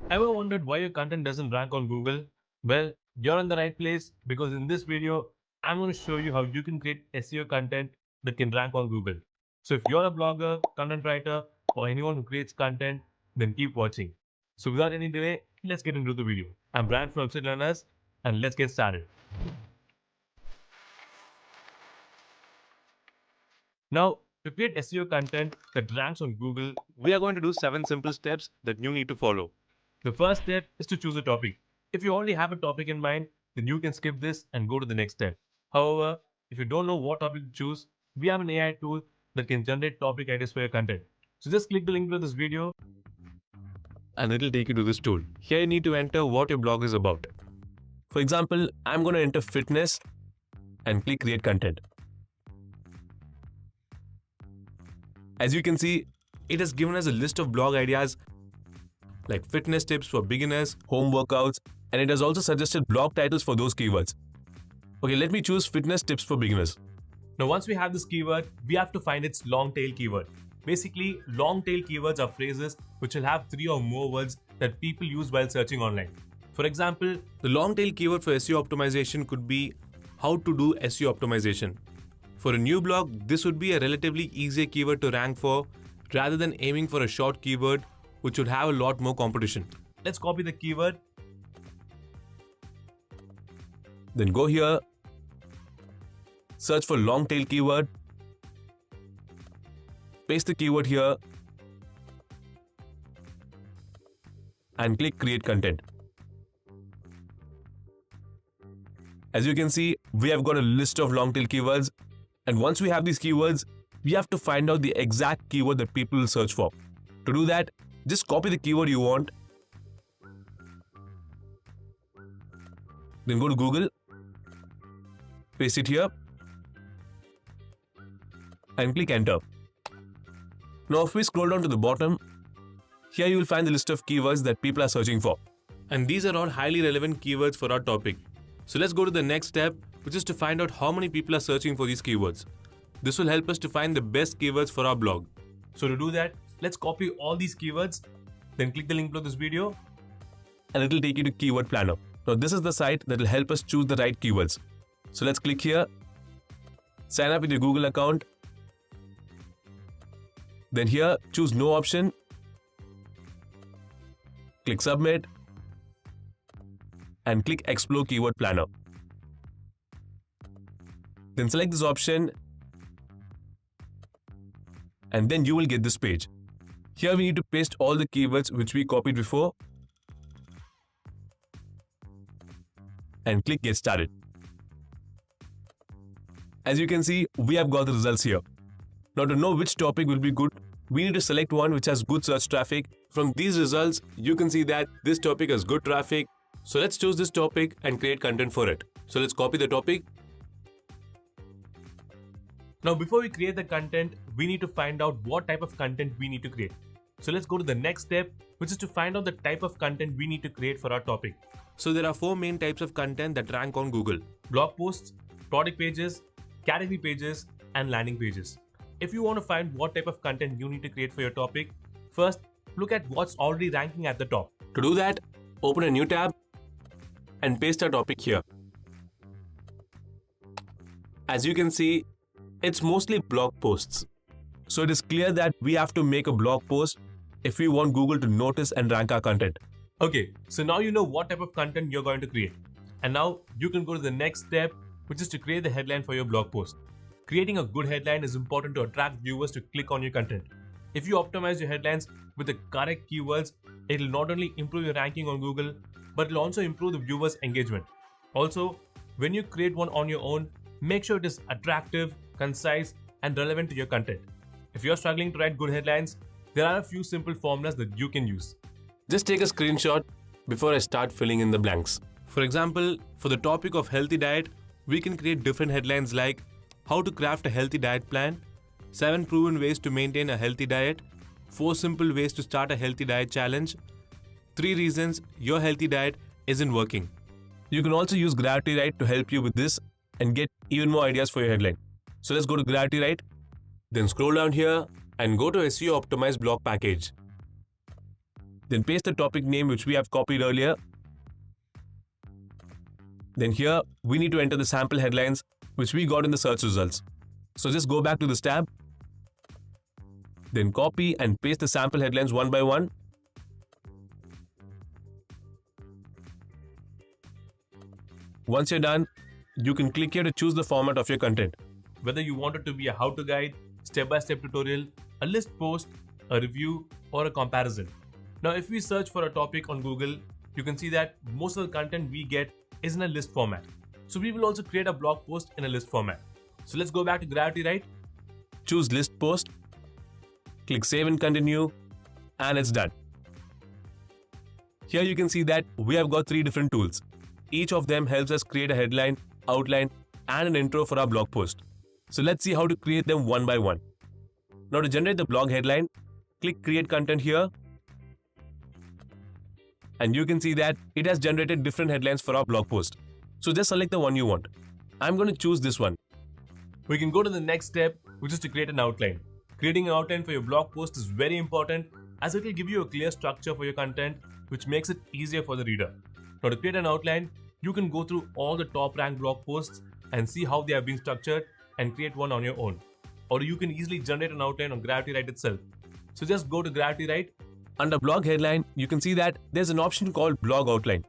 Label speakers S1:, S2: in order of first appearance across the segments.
S1: Ever wondered why your content doesn't rank on Google? Well, you're in the right place because in this video, I'm going to show you how you can create SEO content that can rank on Google. So if you're a blogger, content writer, or anyone who creates content, then keep watching. So without any delay, let's get into the video. I'm Brad from Website Learners and let's get started. Now, to create SEO content that ranks on Google, we are going to do 7 simple steps that you need to follow. The first step is to choose a topic. If you already have a topic in mind, then you can skip this and go to the next step. However, if you don't know what topic to choose, we have an AI tool that can generate topic ideas for your content. So just click the link below this video and it'll take you to this tool. Here you need to enter what your blog is about. For example, I'm going to enter fitness and click create content. As you can see, it has given us a list of blog ideas like fitness tips for beginners, home workouts, and it has also suggested blog titles for those keywords. Okay, let me choose fitness tips for beginners. Now once we have this keyword, we have to find its long tail keyword. Basically, long tail keywords are phrases which will have 3 or more words that people use while searching online. For example, the long tail keyword for SEO optimization could be how to do SEO optimization. For a new blog, this would be a relatively easier keyword to rank for rather than aiming for a short keyword which would have a lot more competition. Let's copy the keyword. Then go here, search for long tail keyword, paste the keyword here, and click create content. As you can see, we have got a list of long tail keywords, and once we have these keywords, we have to find out the exact keyword that people will search for. To do that, just copy the keyword you want, then go to Google, paste it here, and click enter. Now if we scroll down to the bottom, here you will find the list of keywords that people are searching for. And these are all highly relevant keywords for our topic. So let's go to the next step, which is to find out how many people are searching for these keywords. This will help us to find the best keywords for our blog. So to do that, let's copy all these keywords, then click the link below this video, and it will take you to Keyword Planner. Now this is the site that will help us choose the right keywords. So let's click here, sign up with your Google account, then here choose no option, click submit, and click explore Keyword Planner. Then select this option, and then you will get this page. Here we need to paste all the keywords which we copied before and click get started. As you can see, we have got the results here. Now to know which topic will be good, we need to select one which has good search traffic. From these results, you can see that this topic has good traffic. So let's choose this topic and create content for it. So let's copy the topic. Now before we create the content, we need to find out what type of content we need to create. So let's go to the next step, which is to find out the type of content we need to create for our topic. So there are 4 main types of content that rank on Google: blog posts, product pages, category pages, and landing pages. If you want to find what type of content you need to create for your topic, first look at what's already ranking at the top. To do that, open a new tab and paste our topic here. As you can see, it's mostly blog posts. So it is clear that we have to make a blog post if we want Google to notice and rank our content. Okay, so now you know what type of content you're going to create. And now you can go to the next step, which is to create the headline for your blog post. Creating a good headline is important to attract viewers to click on your content. If you optimize your headlines with the correct keywords, it will not only improve your ranking on Google, but it will also improve the viewers' engagement. Also, when you create one on your own, make sure it is attractive, concise, and relevant to your content. If you're struggling to write good headlines, there are a few simple formulas that you can use. Just take a screenshot before I start filling in the blanks. For example, for the topic of healthy diet, we can create different headlines like how to craft a healthy diet plan, 7 proven ways to maintain a healthy diet, 4 simple ways to start a healthy diet challenge, 3 reasons your healthy diet isn't working. You can also use Gravity Write to help you with this and get even more ideas for your headline. So let's go to Gravity Write, then scroll down here and go to SEO Optimized Blog Package. Then paste the topic name which we have copied earlier. Then here we need to enter the sample headlines which we got in the search results. So just go back to this tab. Then copy and paste the sample headlines one by one. Once you're done, you can click here to choose the format of your content. Whether you want it to be a how-to guide, step-by-step tutorial, a list post, a review, or a comparison. Now, if we search for a topic on Google, you can see that most of the content we get is in a list format. So we will also create a blog post in a list format. So let's go back to Gravity, right? Choose list post, click save and continue, and it's done. Here you can see that we have got 3 different tools. Each of them helps us create a headline, outline, and an intro for our blog post. So let's see how to create them one by one. Now to generate the blog headline, click create content here. And you can see that it has generated different headlines for our blog post. So just select the one you want. I'm going to choose this one. We can go to the next step, which is to create an outline. Creating an outline for your blog post is very important as it will give you a clear structure for your content, which makes it easier for the reader. Now to create an outline, you can go through all the top ranked blog posts and see how they have been structured and create one on your own. Or you can easily generate an outline on Gravity Write itself. So just go to Gravity Write. Under blog headline, you can see that there's an option called blog outline.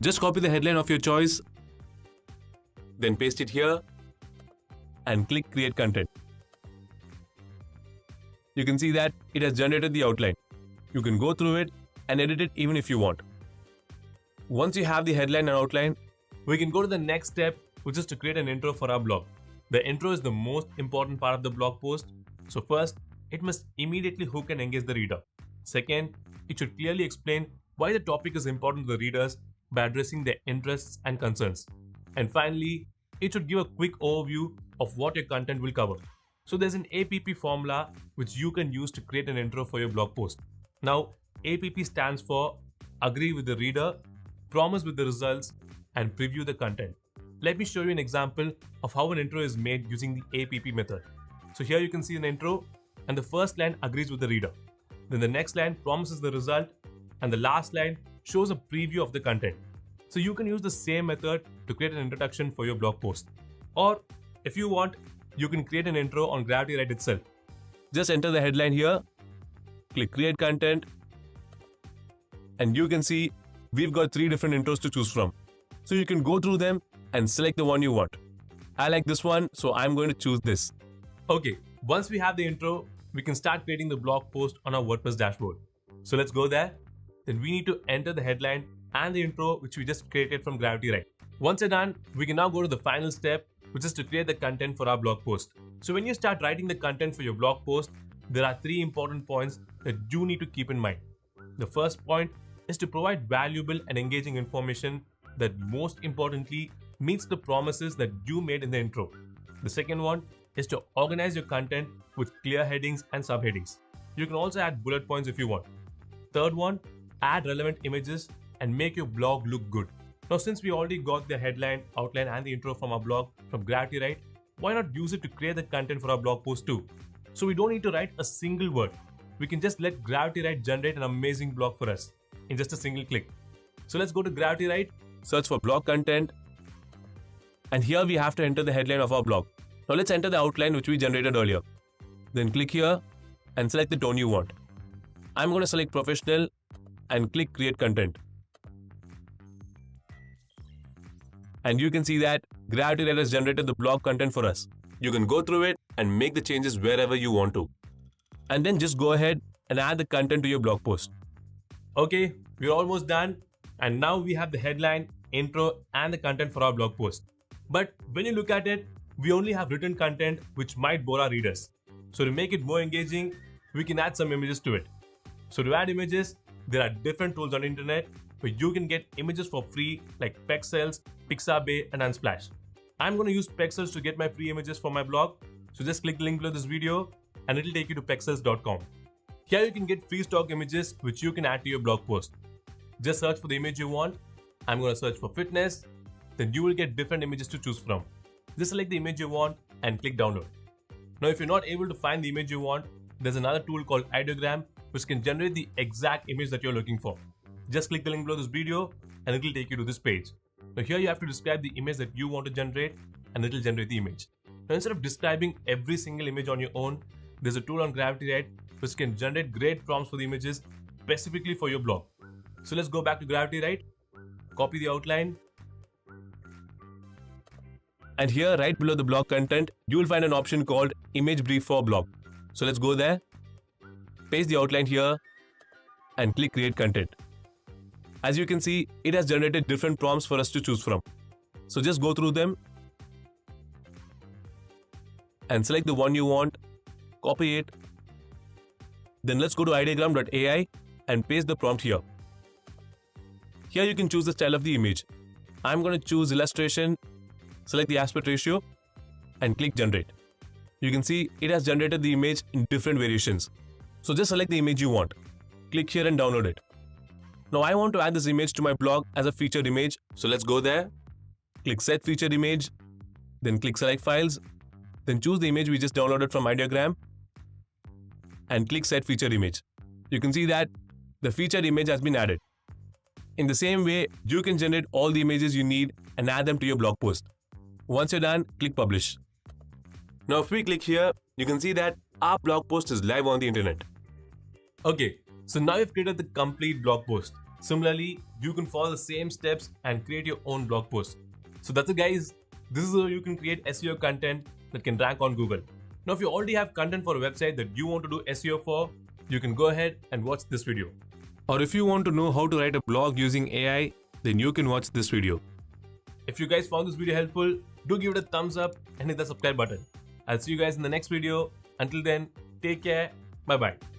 S1: Just copy the headline of your choice, then paste it here and click create content. You can see that it has generated the outline. You can go through it and edit it even if you want. Once you have the headline and outline, we can go to the next step, which is to create an intro for our blog. The intro is the most important part of the blog post. So first, it must immediately hook and engage the reader. Second, it should clearly explain why the topic is important to the readers by addressing their interests and concerns. And finally, it should give a quick overview of what your content will cover. So there's an APP formula which you can use to create an intro for your blog post. Now, APP stands for agree with the reader, promise with the results, and preview the content. Let me show you an example of how an intro is made using the APP method. So here you can see an intro, and the first line agrees with the reader. Then the next line promises the result, and the last line shows a preview of the content. So you can use the same method to create an introduction for your blog post. Or if you want, you can create an intro on Gravity Write itself. Just enter the headline here, click create content, and you can see we've got 3 different intros to choose from. So you can go through them and select the one you want. I like this one, so I'm going to choose this. Okay, once we have the intro, we can start creating the blog post on our WordPress dashboard. So let's go there. Then we need to enter the headline and the intro which we just created from Gravity Write. Once you're done, we can now go to the final step, which is to create the content for our blog post. So when you start writing the content for your blog post, there are 3 important points that you need to keep in mind. The first point is to provide valuable and engaging information that most importantly meets the promises that you made in the intro. The second one is to organize your content with clear headings and subheadings. You can also add bullet points if you want. Third one, add relevant images and make your blog look good. Now, since we already got the headline, outline, and the intro from our blog from Gravity Write, why not use it to create the content for our blog post too? So we don't need to write a single word. We can just let Gravity Write generate an amazing blog for us in just a single click. So let's go to Gravity Write, search for blog content, and here we have to enter the headline of our blog. Now let's enter the outline which we generated earlier. Then click here and select the tone you want. I'm going to select professional and click create content. And you can see that Gravity Write has generated the blog content for us. You can go through it and make the changes wherever you want to. And then just go ahead and add the content to your blog post. Okay, we're almost done. And now we have the headline, intro, and the content for our blog post. But when you look at it, we only have written content which might bore our readers. So to make it more engaging, we can add some images to it. So to add images, there are different tools on the internet where you can get images for free like Pexels, Pixabay, and Unsplash. I'm going to use Pexels to get my free images for my blog. So just click the link below this video and it'll take you to pexels.com. Here you can get free stock images which you can add to your blog post. Just search for the image you want. I'm going to search for fitness. Then you will get different images to choose from. Just select the image you want and click download. Now if you're not able to find the image you want, there's another tool called Ideogram which can generate the exact image that you're looking for. Just click the link below this video and it will take you to this page. Now here you have to describe the image that you want to generate and it will generate the image. Now instead of describing every single image on your own, there's a tool on Gravity Write which can generate great prompts for the images specifically for your blog. So let's go back to Gravity Write, copy the outline, and here right below the blog content, you will find an option called Image Brief for Blog. So let's go there, paste the outline here and click Create Content. As you can see, it has generated different prompts for us to choose from. So just go through them and select the one you want, copy it. Then let's go to ideogram.ai and paste the prompt here. Here you can choose the style of the image. I'm going to choose illustration, select the aspect ratio and click generate. You can see it has generated the image in different variations. So just select the image you want. Click here and download it. Now I want to add this image to my blog as a featured image. So let's go there, click set featured image, then click select files, then choose the image we just downloaded from ideogram and click set featured image. You can see that the featured image has been added. In the same way, you can generate all the images you need and add them to your blog post. Once you're done, click publish. Now if we click here, you can see that our blog post is live on the internet. Okay, so now you've created the complete blog post. Similarly, you can follow the same steps and create your own blog post. So that's it guys. This is how you can create SEO content that can rank on Google. Now if you already have content for a website that you want to do SEO for, you can go ahead and watch this video. Or if you want to know how to write a blog using AI, then you can watch this video. If you guys found this video helpful, do give it a thumbs up and hit the subscribe button. I'll see you guys in the next video. Until then, take care. Bye bye.